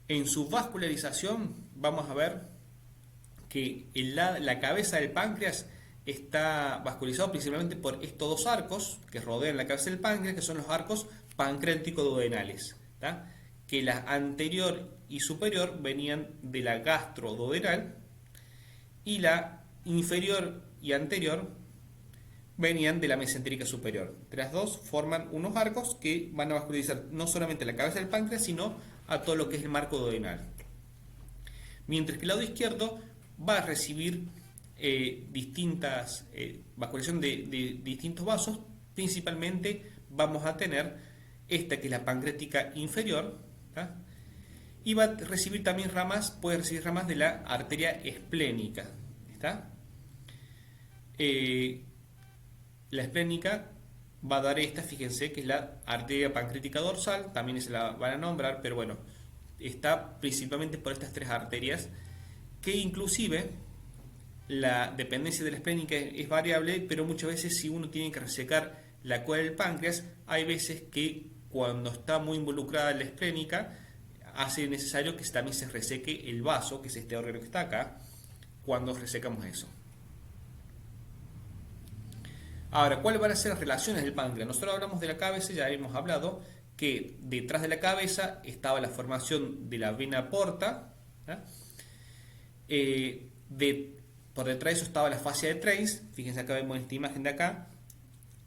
En su vascularización vamos a ver que la cabeza del páncreas está vascularizado principalmente por estos dos arcos que rodean la cabeza del páncreas, que son los arcos pancreático-duodenales, ¿tá? Que la anterior y superior venían de la gastroduodenal y la inferior y anterior venían de la mesentérica superior. De las dos forman unos arcos que van a vascularizar no solamente la cabeza del páncreas, sino a todo lo que es el marco duodenal. Mientras que el lado izquierdo va a recibir vascularización de distintos vasos. Principalmente vamos a tener esta que es la pancreática inferior, ¿tá? Y va a recibir también ramas, puede recibir ramas de la arteria esplénica, ¿está? La esplénica va a dar esta, fíjense, que es la arteria pancreática dorsal, también se la van a nombrar, pero bueno, está principalmente por estas tres arterias, que inclusive la dependencia de la esplénica es variable, pero muchas veces si uno tiene que resecar la cola del páncreas, hay veces que cuando está muy involucrada la esplénica, hace necesario que también se reseque el vaso, que es este órgano que está acá, cuando resecamos eso. Ahora, ¿cuáles van a ser las relaciones del páncreas? Nosotros hablamos de la cabeza, ya hemos hablado que detrás de la cabeza estaba la formación de la vena porta, ¿tá? Por detrás de eso estaba la fascia de Treins. Fíjense, acá vemos esta imagen de acá.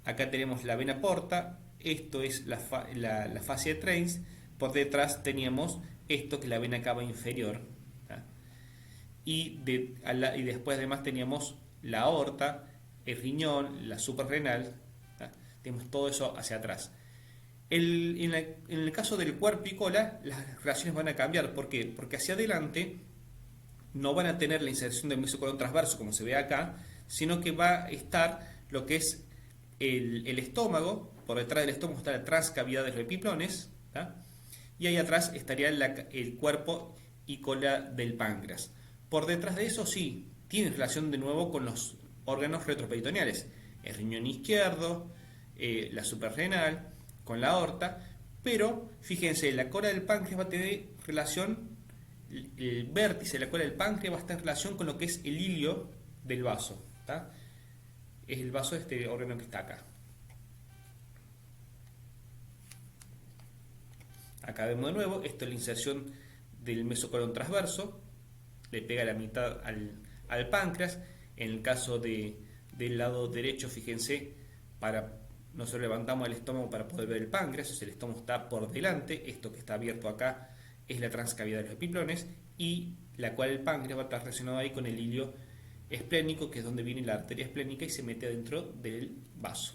Acá tenemos la vena porta, esto es la fascia de Treins. Por detrás teníamos esto que es la vena cava inferior, ¿tá? Y después además teníamos la aorta, el riñón, la suprarrenal, ¿tá? Tenemos todo eso hacia atrás. En el caso del cuerpo y cola, las relaciones van a cambiar. ¿Por qué? Porque hacia adelante no van a tener la inserción del mesocolon transverso como se ve acá, sino que va a estar lo que es el estómago. Por detrás del estómago está la transcavidad de los epiplones, ¿tá? Y ahí atrás estaría el cuerpo y cola del páncreas. Por detrás de eso sí, tiene relación de nuevo con los órganos retroperitoneales, el riñón izquierdo, la suprarrenal, con la aorta, pero fíjense, la cola del páncreas va a tener relación, el vértice de la cola del páncreas va a estar en relación con lo que es el hilio del vaso, ¿tá? Es el vaso de este órgano que está acá. Acá vemos de nuevo, esto es la inserción del mesocolon transverso, le pega la mitad al páncreas. En el caso del lado derecho, fíjense, nosotros levantamos el estómago para poder ver el páncreas, o sea, el estómago está por delante, esto que está abierto acá es la transcavidad de los epiplones, y la cual el páncreas va a estar relacionado ahí con el hilio esplénico, que es donde viene la arteria esplénica y se mete adentro del vaso.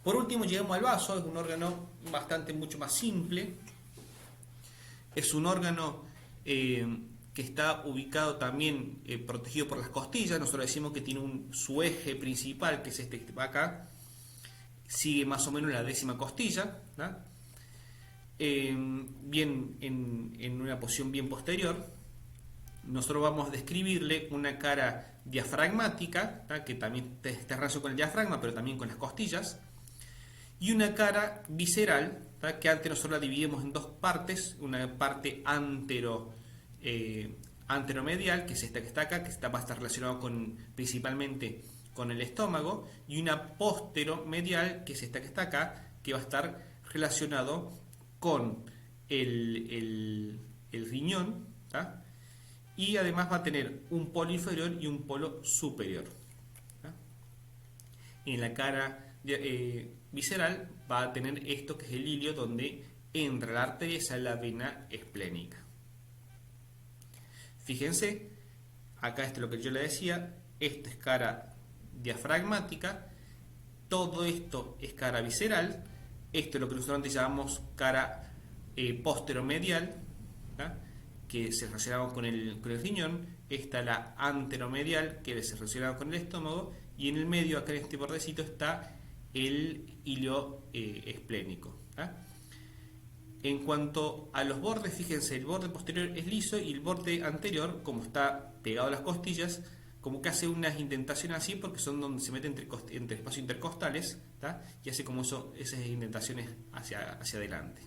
Por último llegamos al vaso, es un órgano mucho más simple, es un órgano que está ubicado también protegido por las costillas. Nosotros decimos que tiene su eje principal, que es este que va acá, sigue más o menos la 10ª costilla, ¿no? Bien en una posición bien posterior. nosotros vamos a describirle una cara diafragmática, ¿tá? Que también está relacionado con el diafragma, pero también con las costillas, y una cara visceral, ¿tá? Que antes nosotros la dividimos en dos partes, una parte anteromedial, que es esta que está acá, va a estar relacionado principalmente con el estómago, y una posteromedial, que es esta que está acá, que va a estar relacionado con el riñón, ¿tá? Y además va a tener un polo inferior y un polo superior, ¿tá? En la cara visceral va a tener esto que es el ilio, donde entra la arteria, esa es la vena esplénica. Fíjense, acá esto es lo que yo le decía, esto es cara diafragmática, todo esto es cara visceral, esto es lo que nosotros antes llamamos cara posteromedial, ¿tá? Que se relaciona con el riñón, está la anteromedial, que se relaciona con el estómago, y en el medio, acá en este bordecito, está el ilio esplénico, ¿tá? En cuanto a los bordes, fíjense, el borde posterior es liso y el borde anterior, como está pegado a las costillas, como que hace unas indentaciones así, porque son donde se mete entre espacios intercostales, ¿tá? Y hace como esas indentaciones hacia adelante.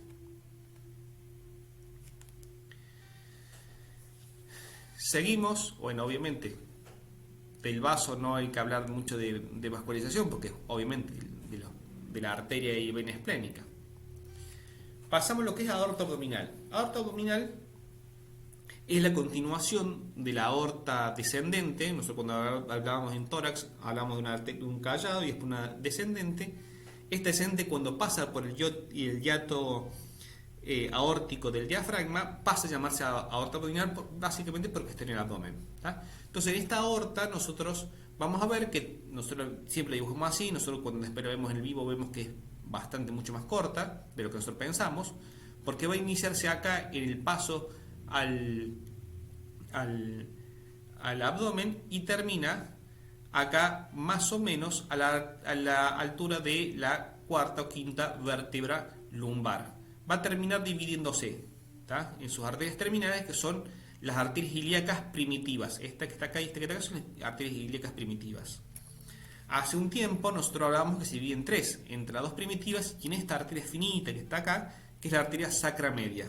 Seguimos, bueno, obviamente, del vaso no hay que hablar mucho de vascularización, porque obviamente de la arteria y vena esplénica. Pasamos a lo que es aorta abdominal. Aorta abdominal es la continuación de la aorta descendente. Nosotros cuando hablábamos en tórax hablamos de un callado y después una descendente. Esta descendente, cuando pasa por el hiato aórtico del diafragma, pasa a llamarse aorta abdominal, básicamente porque está en el abdomen, ¿tá? Entonces en esta aorta nosotros vamos a ver que nosotros siempre dibujamos así. Nosotros cuando después lo vemos en el vivo vemos que es mucho más corta de lo que nosotros pensamos, porque va a iniciarse acá en el paso al abdomen y termina acá más o menos a la altura de la cuarta o quinta vértebra lumbar. Va a terminar dividiéndose, ¿tá? En sus arterias terminales, que son las arterias ilíacas primitivas. Esta que está acá y esta que está acá son las arterias ilíacas primitivas. Hace un tiempo nosotros hablábamos que se divide en tres, entre las dos primitivas y en esta arteria finita que está acá, que es la arteria sacra media.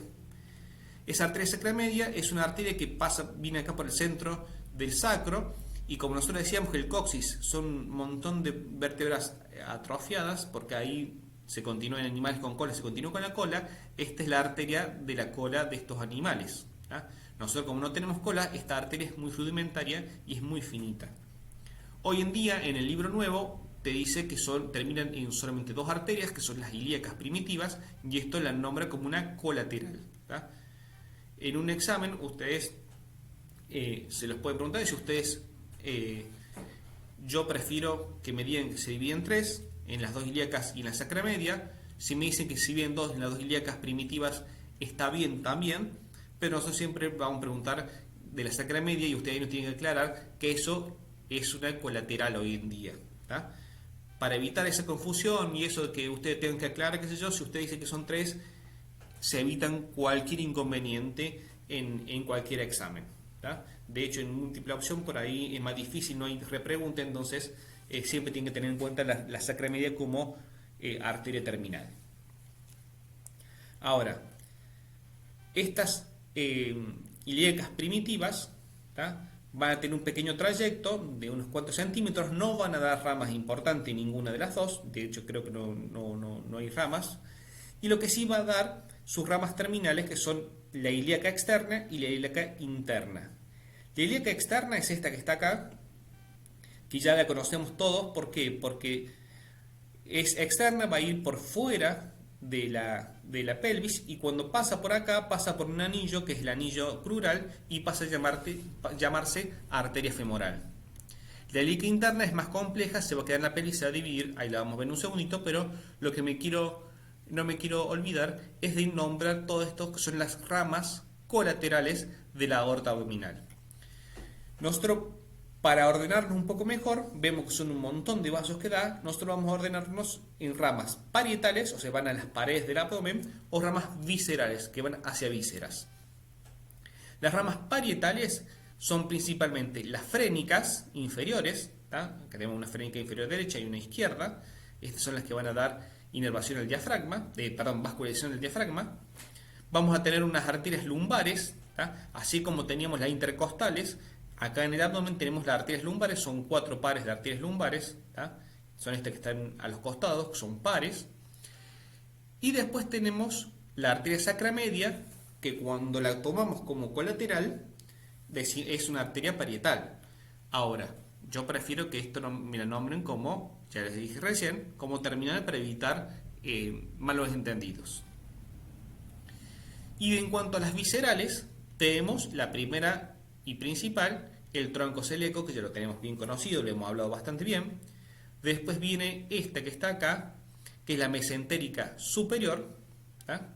Esa arteria sacra media es una arteria que viene acá por el centro del sacro, y como nosotros decíamos que el coxis son un montón de vértebras atrofiadas, porque ahí se continúa en animales con cola, se continúa con la cola, esta es la arteria de la cola de estos animales, ¿tá? Nosotros, como no tenemos cola, esta arteria es muy rudimentaria y es muy finita. Hoy en día, en el libro nuevo, te dice que terminan en solamente dos arterias, que son las ilíacas primitivas, y esto la nombra como una colateral, ¿tá? En un examen, ustedes se los pueden preguntar, si ustedes, yo prefiero que me digan que se divide en tres, en las dos ilíacas y en la sacra media. Si me dicen que se divide en dos, en las dos ilíacas primitivas, está bien también, pero nosotros siempre vamos a preguntar de la sacra media, y ustedes nos tienen que aclarar que eso es una colateral hoy en día, ¿tá? Para evitar esa confusión y eso de que ustedes tengan que aclarar, qué sé yo, si ustedes dicen que son tres, se evitan cualquier inconveniente en cualquier examen, ¿tá? De hecho, en múltiple opción por ahí es más difícil, no hay repregunta, entonces siempre tienen que tener en cuenta la sacra media como arteria terminal. Ahora, estas ilíacas primitivas, ¿tá? Van a tener un pequeño trayecto de unos cuantos centímetros, no van a dar ramas importantes ninguna de las dos, de hecho creo que no hay ramas, y lo que sí va a dar sus ramas terminales, que son la ilíaca externa y la ilíaca interna. La ilíaca externa es esta que está acá, que ya la conocemos todos. ¿Por qué? Porque es externa, va a ir por fuera de la pelvis, y cuando pasa por acá pasa por un anillo que es el anillo crural y pasa a llamarse arteria femoral. La ilíaca interna es más compleja, se va a quedar en la pelvis, se va a dividir, ahí la vamos a ver en un segundito, pero lo que no me quiero olvidar es de nombrar todo esto que son las ramas colaterales de la aorta abdominal. Nosotros, para ordenarnos un poco mejor, vemos que son un montón de vasos que da. Nosotros vamos a ordenarnos en ramas parietales, o sea, van a las paredes del abdomen, o ramas viscerales, que van hacia vísceras. Las ramas parietales son principalmente las frénicas inferiores, ¿tá? Acá tenemos una frénica inferior derecha y una izquierda. Estas son las que van a dar inervación al diafragma, vascularización del diafragma. Vamos a tener unas arterias lumbares, ¿tá? Así como teníamos las intercostales. Acá en el abdomen tenemos las arterias lumbares, son 4 pares de arterias lumbares, ¿tá? Son estas que están a los costados, son pares. Y después tenemos la arteria sacramedia, que cuando la tomamos como colateral, es una arteria parietal. Ahora, yo prefiero que esto me la nombren como, ya les dije recién, como terminal para evitar malos entendidos. Y en cuanto a las viscerales, tenemos la primera y principal, el tronco celíaco, que ya lo tenemos bien conocido, lo hemos hablado bastante bien. Después viene esta que está acá, que es la mesentérica superior, ¿tá?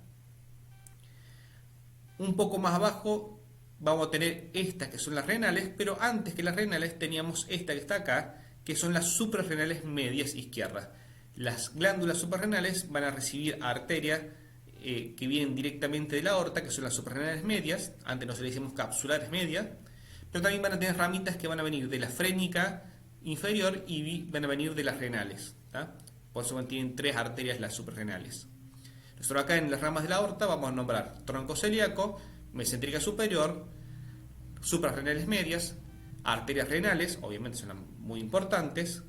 Un poco más abajo vamos a tener estas que son las renales, pero antes que las renales teníamos esta que está acá, que son las suprarrenales medias izquierdas. Las glándulas suprarrenales van a recibir arterias que vienen directamente de la aorta, que son las suprarrenales medias, antes nos le decíamos capsulares medias, pero también van a tener ramitas que van a venir de la frénica inferior y van a venir de las renales, ¿tá? Por eso tienen 3 arterias las suprarrenales. Nosotros acá en las ramas de la aorta vamos a nombrar tronco celíaco, mesentérica superior, suprarrenales medias, arterias renales, obviamente son muy importantes,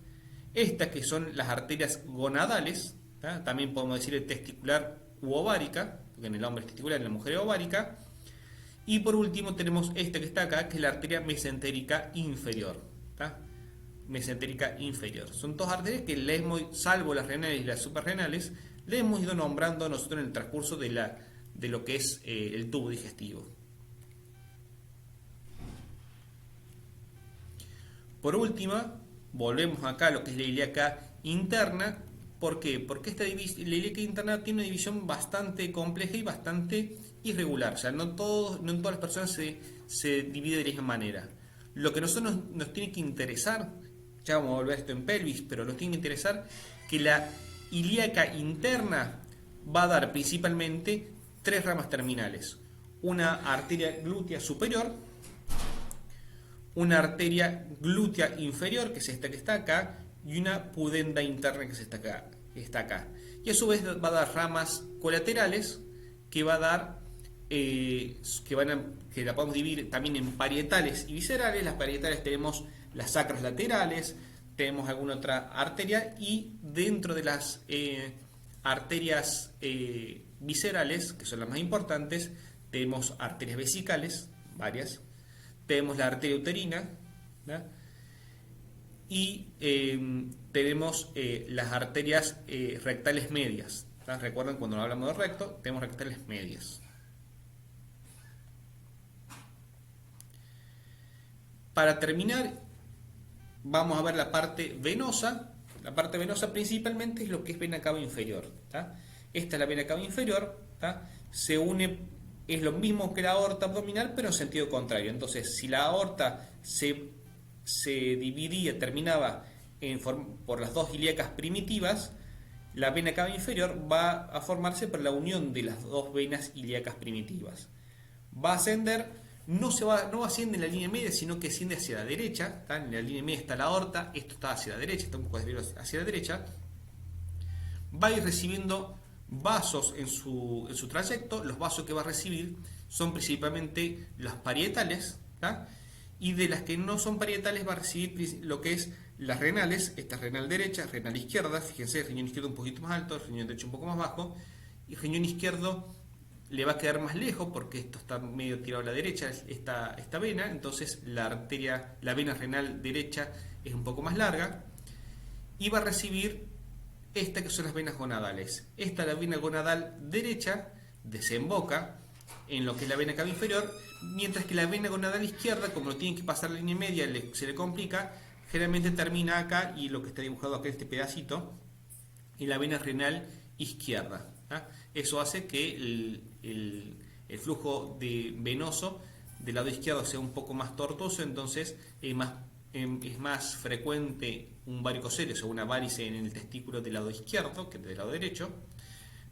estas que son las arterias gonadales, ¿tá? También podemos decir testicular u ovárica, porque en el hombre es testicular, en la mujer es ovárica, y por último tenemos esta que está acá, que es la arteria mesentérica inferior, ¿tá? Mesentérica inferior. Son 2 arterias que le hemos, salvo las renales y las suprarrenales, le hemos ido nombrando nosotros en el transcurso de lo que es el tubo digestivo. Por último, volvemos acá a lo que es la ilíaca interna. ¿Por qué? Porque la ilíaca interna tiene una división bastante compleja y bastante irregular. O sea, no en todas las personas se divide de la misma manera. Lo que a nosotros nos tiene que interesar, ya vamos a volver a esto en pelvis, pero nos tiene que interesar que la ilíaca interna va a dar principalmente 3 ramas terminales. Una arteria glútea superior, una arteria glútea inferior, que es esta que está acá, y una pudenda interna, que es esta acá, Y a su vez va a dar ramas colaterales que va a dar, que la podemos dividir también en parietales y viscerales. Las parietales tenemos las sacras laterales, tenemos alguna otra arteria, y dentro de las arterias viscerales, que son las más importantes, tenemos arterias vesicales, varias, tenemos la arteria uterina, ¿verdad? Y tenemos las arterias rectales medias, ¿verdad? Recuerden, cuando hablamos de recto, tenemos rectales medias. Para terminar, vamos a ver la parte venosa. La parte venosa principalmente es lo que es vena cava inferior, ¿tá? Esta es la vena cava inferior, ¿tá? Se une, es lo mismo que la aorta abdominal, pero en sentido contrario. Entonces, si la aorta se dividía, terminaba por las 2 ilíacas primitivas, la vena cava inferior va a formarse por la unión de las 2 venas ilíacas primitivas. Va a ascender, no asciende en la línea media, sino que asciende hacia la derecha, ¿tá? En la línea media está la aorta, esto está hacia la derecha, está un poco desviado hacia la derecha. Va a ir recibiendo vasos en su trayecto. Los vasos que va a recibir son principalmente las parietales, ¿tá? Y de las que no son parietales va a recibir lo que es las renales. Esta es renal derecha, renal izquierda. Fíjense, el riñón izquierdo un poquito más alto, el riñón derecho un poco más bajo, y el riñón izquierdo le va a quedar más lejos porque esto está medio tirado a la derecha, esta vena. Entonces la vena renal derecha es un poco más larga, y va a recibir esta que son las venas gonadales. Esta, la vena gonadal derecha, desemboca en lo que es la vena cava inferior, mientras que la vena gonadal izquierda, como lo tienen que pasar la línea media, se le complica, generalmente termina acá, y lo que está dibujado acá en este pedacito, en la vena renal izquierda, ¿tá? Eso hace que el flujo venoso del lado izquierdo sea un poco más tortuoso. Entonces es más frecuente un varicocele o una varice en el testículo del lado izquierdo que del lado derecho.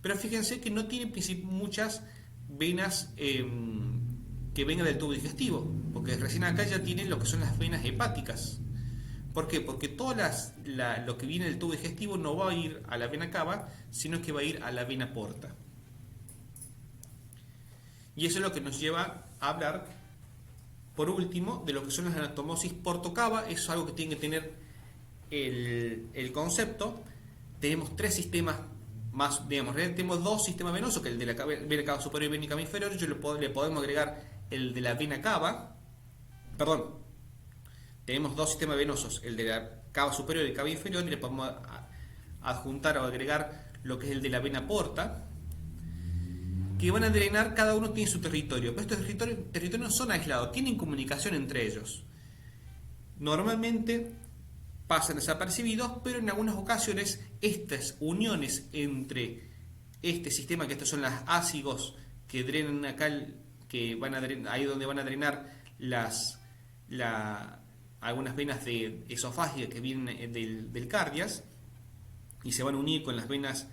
Pero fíjense que no tiene muchas venas que venga del tubo digestivo, porque recién acá ya tienen lo que son las venas hepáticas. ¿Por qué? Porque lo que viene del tubo digestivo no va a ir a la vena cava, sino que va a ir a la vena porta. Y eso es lo que nos lleva a hablar, por último, de lo que son las anastomosis portocava. Eso es algo que tiene que tener el concepto. Tenemos tres sistemas más, digamos, tenemos dos sistemas venosos, que el de la vena cava superior y vena cava inferior. Le podemos agregar el de la vena cava, perdón, tenemos dos sistemas venosos, el de la cava superior y el cava inferior, y le podemos adjuntar o agregar lo que es el de la vena porta, que van a drenar, cada uno tiene su territorio, pero estos territorios no son aislados, tienen comunicación entre ellos. Normalmente pasan desapercibidos, pero en algunas ocasiones estas uniones entre este sistema, que estos son las ácigos que drenan acá, que van a drenar, ahí donde van a drenar algunas venas de esofágicas que vienen del cardias, y se van a unir con las venas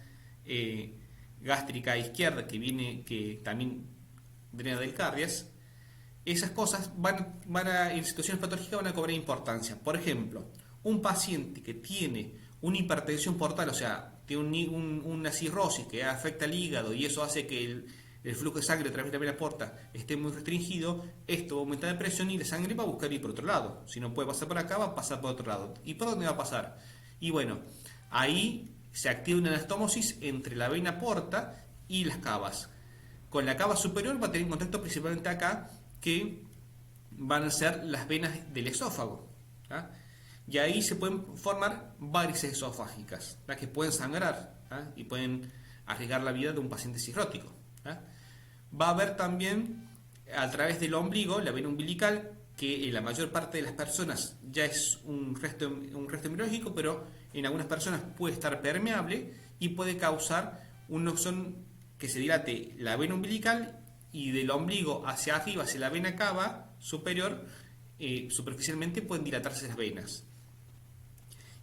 gástrica izquierda que también drena del cardias. Esas cosas en situaciones patológicas van a cobrar importancia. Por ejemplo, un paciente que tiene una hipertensión portal, o sea, tiene una cirrosis que afecta al hígado y eso hace que el flujo de sangre a través de la vena porta esté muy restringido, esto va a aumentar la presión y la sangre va a buscar ir por otro lado. Si no puede pasar por acá, va a pasar por otro lado. ¿Y por dónde va a pasar? Y bueno, ahí se activa una anastomosis entre la vena porta y las cavas. Con la cava superior va a tener contacto principalmente acá, que van a ser las venas del esófago, ¿tá? Y ahí se pueden formar varices esofágicas, ¿tá? Que pueden sangrar, ¿tá? Y pueden arriesgar la vida de un paciente cirrótico, ¿tá? Va a haber también a través del ombligo, la vena umbilical, que en la mayor parte de las personas ya es un resto hemorrágico, pero en algunas personas puede estar permeable y puede causar que se dilate la vena umbilical, y del ombligo hacia arriba, hacia la vena cava superior, superficialmente pueden dilatarse las venas.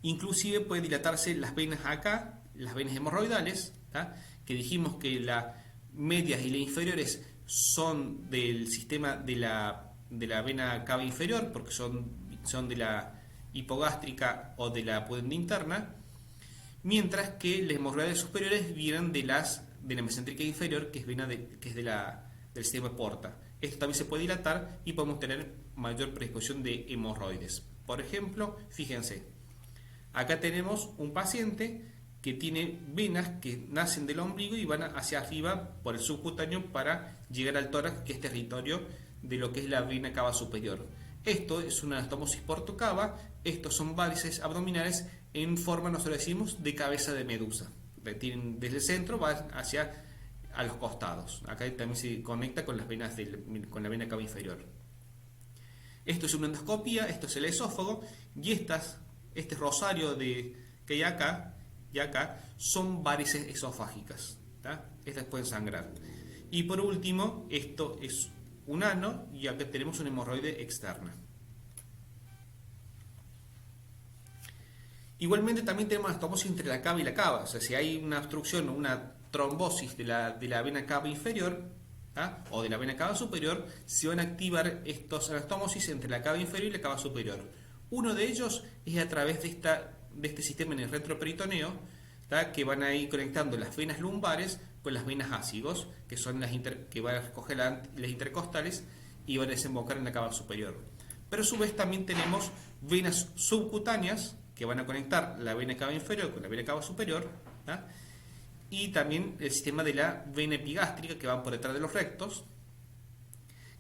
Inclusive pueden dilatarse las venas acá, las venas hemorroidales, ¿tá? Que dijimos que las medias y las inferiores son del sistema de la vena cava inferior, porque son de la hipogástrica o de la pudenda interna, mientras que las hemorroidales superiores vienen de la mesentérica inferior, que es del sistema porta. Esto también se puede dilatar y podemos tener mayor predisposición de hemorroides. Por ejemplo, fíjense, acá tenemos un paciente que tiene venas que nacen del ombligo y van hacia arriba por el subcutáneo para llegar al tórax, que es territorio de lo que es la vena cava superior. Esto es una anastomosis portocava. Estos son varices abdominales en forma, nosotros decimos, de cabeza de medusa. Desde el centro va hacia a los costados. Acá también se conecta con las venas con la vena cava inferior. Esto es una endoscopia, esto es el esófago, y este rosario que hay acá y acá son varices esofágicas, ¿tá? Estas pueden sangrar. Y por último, esto es un ano, y acá tenemos una hemorroide externa. Igualmente también tenemos anastomosis entre la cava y la cava, o sea, si hay una obstrucción o una trombosis de la vena cava inferior, ¿tá? O de la vena cava superior, se van a activar estos anastomosis entre la cava inferior y la cava superior. Uno de ellos es a través de este sistema en el retroperitoneo, ¿tá? Que van a ir conectando las venas lumbares con las venas ácigos, que son que van a recoger las intercostales y van a desembocar en la cava superior. Pero a su vez también tenemos venas subcutáneas que van a conectar la vena cava inferior con la vena cava superior, ¿tá? Y también el sistema de la vena epigástrica, que van por detrás de los rectos,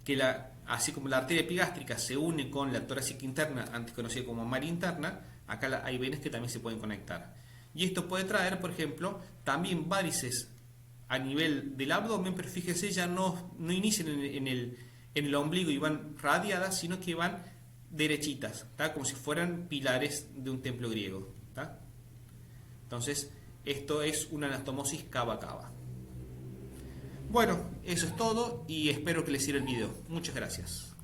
que así como la arteria epigástrica se une con la torácica interna, antes conocida como maria interna, acá hay venas que también se pueden conectar. Y esto puede traer, por ejemplo, también varices a nivel del abdomen, pero fíjense, ya no inician en el ombligo y van radiadas, sino que van derechitas, ¿tá? Como si fueran pilares de un templo griego, ¿tá? Entonces, esto es una anastomosis cava-cava. Bueno, eso es todo y espero que les sirva el video. Muchas gracias.